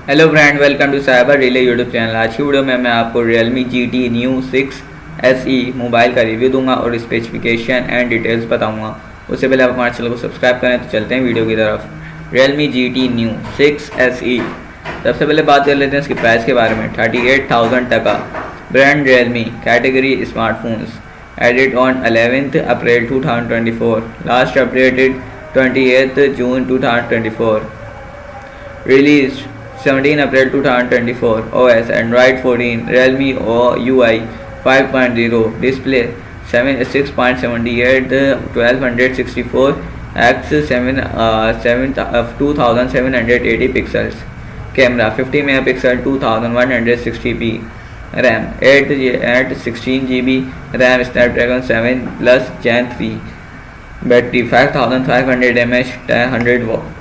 Hello friend, welcome to cyber relay YouTube channel. आज की video में मैं आपको Realme GT New 6 SE mobile का रिव्यू दूंगा और स्पेसिफिकेशन एंड डिटेल्स बताऊंगा। उससे पहले आप हमारे चैनल को सब्सक्राइब करें तो चलते हैं वीडियो की तरफ। Realme GT New 6 SE। सबसे पहले बात कर लेते हैं इसकी प्राइस के बारे में। 38,000 टका। Brand Realme, category smartphones. Edit on 11th April 2024, last updated 28th June 2024, release 17 April 2024, OS Android 14, Realme UI 5.0, display 6.78 1264 x 2780 pixels, camera 50 megapixel 2160p, RAM 16 GB, RAM Snapdragon 7 Plus Gen 3, battery 5500 mAh 100 watt.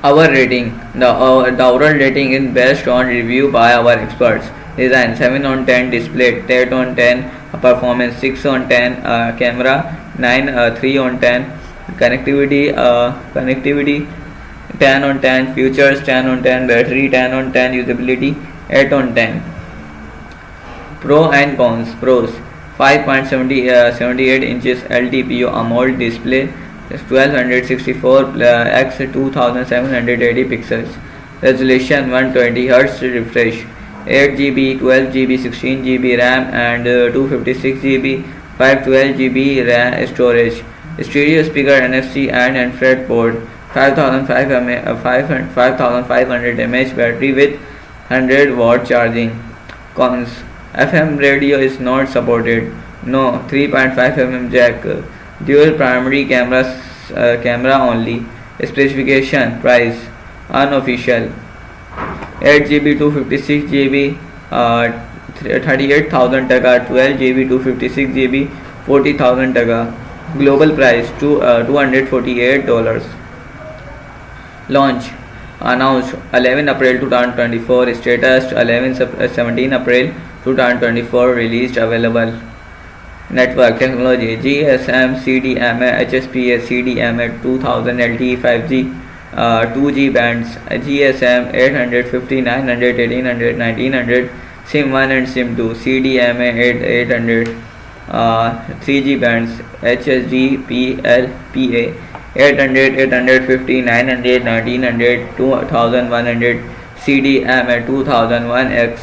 Our rating. The overall rating is based on review by our experts. Design 7 on 10, display 8 on 10, performance 6 on 10, camera 9 3 on 10, connectivity 10 on 10, features 10 on 10, battery 10 on 10, usability 8 on 10. Pro and cons. Pros: 5.78 inches LTPO AMOLED display, 1264 x 2780 pixels, resolution 120 Hz refresh, 8 GB, 12 GB, 16 GB RAM and 256 GB, 512 GB RAM storage, stereo speaker, NFC and infrared port, 5500 mAh battery with 100 watt charging. Cons: FM radio is not supported. No 3.5 mm jack. Dual primary camera only. Specification: price unofficial. 8 GB 256 GB 38,000 टका, 12 GB 256 GB 40,000 टका। Global price $248. Launch announced 11 April 2024. Status 17 April 2024. Released available. Network technology: GSM, CDMA, HSPA, CDMA 2000 LTE 5G, 2G bands, GSM 850, 900, 1800, 1900, SIM 1 and SIM 2, CDMA 800, 3G bands, HSG, PLPA 800, 850, 900, 1900, 2100, CDMA 2001X,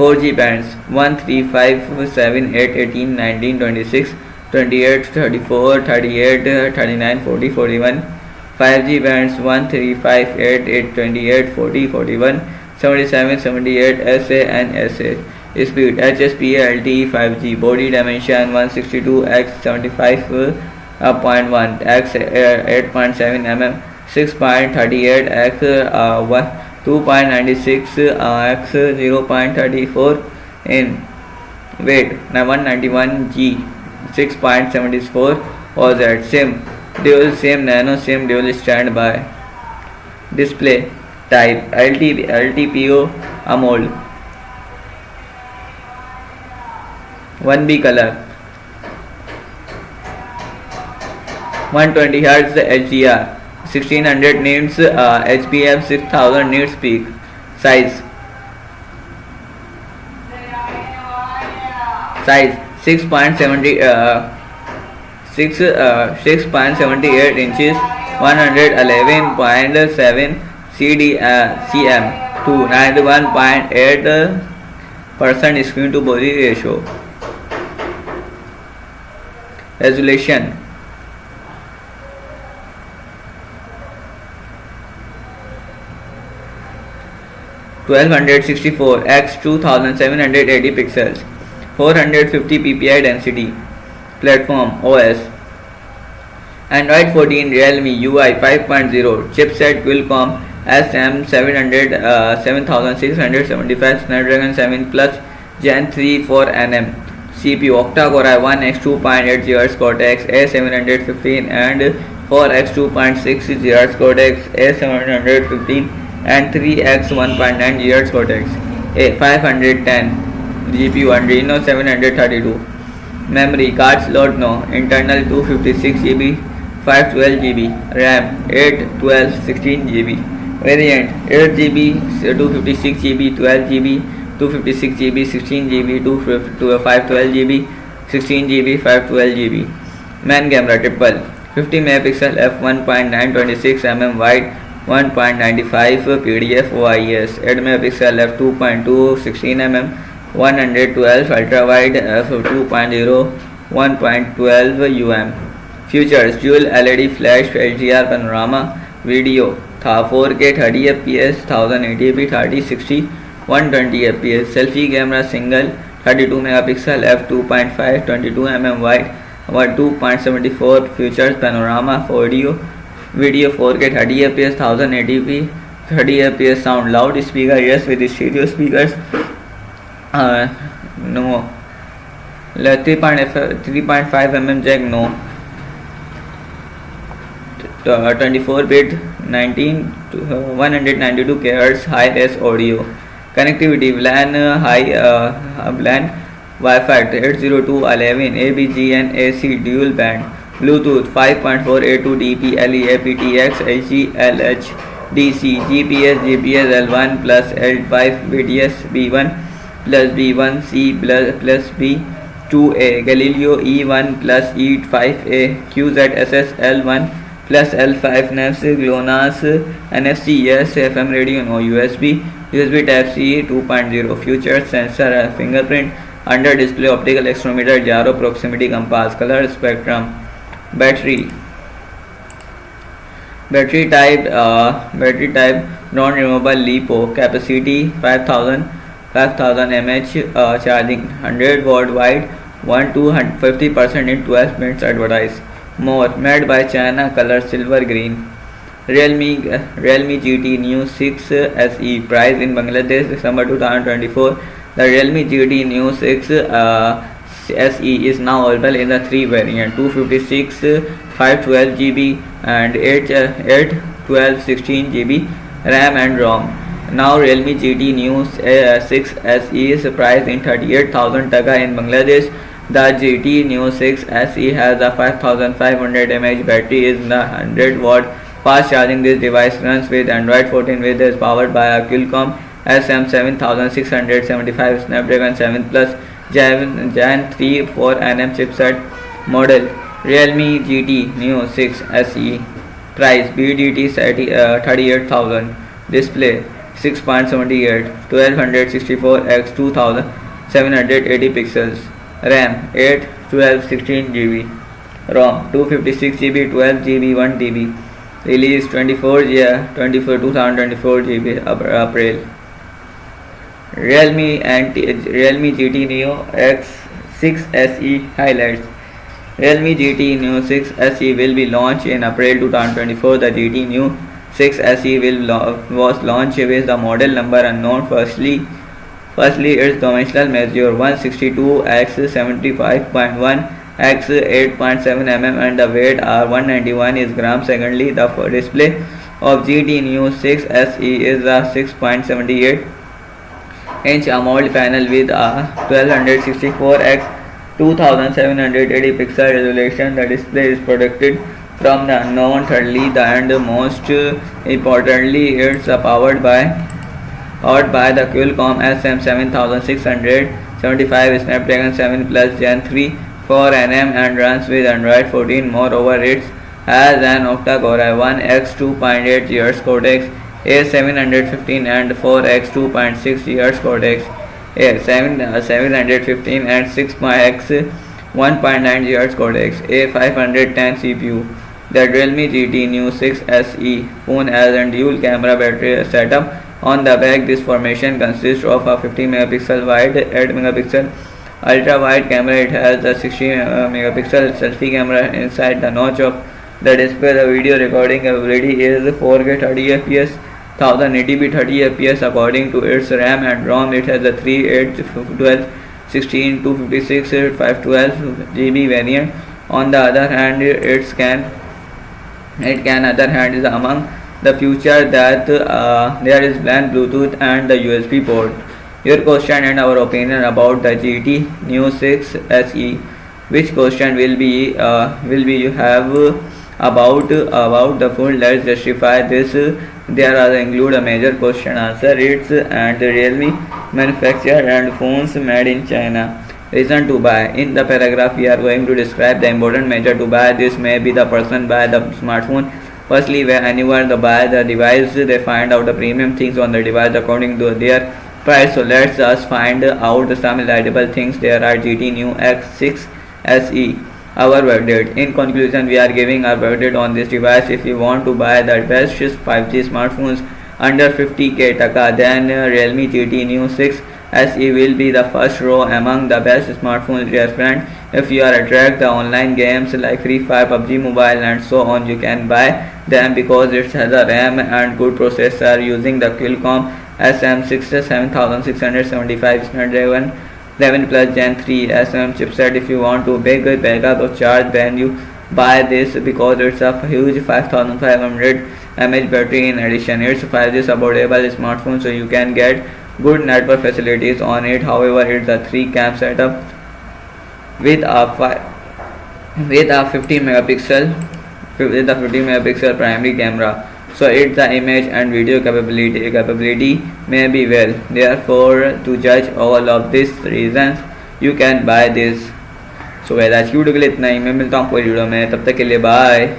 4G bands 1, 3, 5, 7, 8, 18, 19, 26, 28, 34, 38, 39, 40, 41, 5G bands 1, 3, 5, 8, 8, 28, 40, 41, 77, 78, SA and SA. Speed: HSPA LTE 5G. Body dimension 162 x 75.1 x 8.7 mm, 6.38 x 2.96 x 0.34 in. Weight 191 g, 6.74 oz. SIM dual SIM, nano SIM, dual standby. Display type LTPO AMOLED. 1B color, 120 Hz HDR, 1600 nits HPF, 6000 nits peak. Size 6.78 inches, 111.7 cm to 91.8% screen to body ratio. Resolution 1264 x 2780 pixels, 450 ppi density. Platform: OS Android 14, Realme UI 5.0, chipset Qualcomm SM675, Snapdragon 7 Plus Gen 3 4nm, CPU octa-core i1 x 2.8 GHz Cortex A715 and 4 x 2.6 GHz Cortex A715 and 3 x 1.9 GHz Cortex A510. GPU Adreno 732. Memory card slot no. Internal 256 GB, 512 GB, RAM 8, 12, 16 GB. Variant 8 GB, 256 GB, 12 GB, 256 GB, 16 GB, 512 GB, 16 GB, 512 GB. Main camera triple 50 megapixel f 1.926 mm wide, 1.95 PDF OIS, 8 megapixel f 2.2 16 mm, 112 ultra wide f 2.0 1.12 UM. Features dual LED flash HDR panorama video था 4K 30 fps 1080p 3060 120 fps. Selfie camera single 32 megapixel f 2.5 22 mm wide 2.74. Features panorama video 4K 30 fps 1080p 30 fps. Sound loudspeaker yes with stereo speakers. No. 3.5 mm jack no. 24-bit 192 kHz high-res audio. Connectivity LAN LAN Wi-Fi 802.11 ABGN AC dual band. Bluetooth 5.482 DP LE aptX HGLH DC GPS L1 plus L5 BTS B1 plus B1C plus B2A Galileo E1 plus E5A QZSS L1 plus L5 NEFs GLONASS NFC yes FM radio no USB Type-C 2.0. Features sensor fingerprint under display optical accelerometer gyro proximity compass color spectrum. Battery type non-removable LiPo. Capacity 5000 mAh. Charging 100 watt wide 1 to 50% in 12 minutes. Advertise more. Made by China. Color silver green. Realme GT Neo 6 SE. Price in Bangladesh December 2024. The Realme GT Neo 6 SE is now available in the 3 variant 256, 512 GB and 8, 12, 16 GB RAM and ROM. Now Realme GT Neo 6 SE is priced in 38,000 taka in Bangladesh. The GT Neo 6 SE has a 5500 mAh battery is the 100 watt fast charging. This device runs with Android 14 with is powered by a Qualcomm SM7675 Snapdragon 7 Plus Gen 3 4nm chipset. Model Realme GT Neo 6 SE. Price BDT 38,000. Display 6.78 1264 x 2780 pixels. RAM 8, 12, 16 GB. ROM 256 GB, 12 GB, 1 TB. Release 2024 GB April. Realme GT Neo X6 SE highlights. Realme GT Neo 6 SE will be launched in April 2024. The GT Neo 6 SE was launched with the model number unknown. Firstly, its dimensional measure 162 x 75.1 x 8.7 mm and the weight are 191 is gram. Secondly, the display of GT Neo 6 SE is a 6.78 inch AMOLED panel with a 1264 x 2780 pixel resolution. The display is protected from the unknown. Thirdly, and most importantly, it's powered by the Qualcomm SM7675 Snapdragon 7 Plus Gen 3 4nm and runs with Android 14. Moreover, it has an octa-core i1 2.8 GHz codec, A715 and 4x 2.6 GHz codec, A715 and 6x 1.9 GHz codec, A510 CPU. The Realme GT Neo 6 SE phone has a dual camera battery setup. On the back, this formation consists of a 50 megapixel wide, 8 megapixel ultra wide camera. It has a 60 megapixel selfie camera inside the notch of the display. The video recording ability is 4K 30 fps 1080p 30 fps. According to its RAM and ROM, it has a 3, 8, 12, 16, 256, 512 GB variant. On the other hand, it can is among the future that there is LAN, Bluetooth and the USB port. Your question and our opinion about the GT Neo 6 SE. Which question will be you have About the phone, let's justify this. There are include a major question answer. It's and the Realme manufacturer and phones made in China. Reason to buy. In the paragraph, we are going to describe the important measure to buy. This may be the person buy the smartphone. Firstly, where anyone the buy the device, they find out the premium things on the device according to their price. So let's us find out some relatable things. There are GT New X6 SE. Our verdict. In conclusion, we are giving our verdict on this device. If you want to buy the best 5G smartphones under 50k taka, then Realme GT New 6 SE will be the first row among the best smartphones, dear friend. If you are attracted the online games like Free Fire, PUBG Mobile and so on, you can buy them because it has a RAM and good processor using the Qualcomm SM7675 Snapdragon 11 plus Gen 3 SM chipset. If you want to big backup of charge, then you buy this because it's a huge 5500 mAh battery. In addition, it's 5G supportable smartphone, so you can get good network facilities on it. However, it's a 3-cam setup with a 50 megapixel primary camera, so it's the image and video capability may be well. Therefore, to judge all of these reasons, you can buy this. So guys, आज की video के लिए इतना ही। मैं मिलता हूँ कोई video में, तब तक के लिए बाय।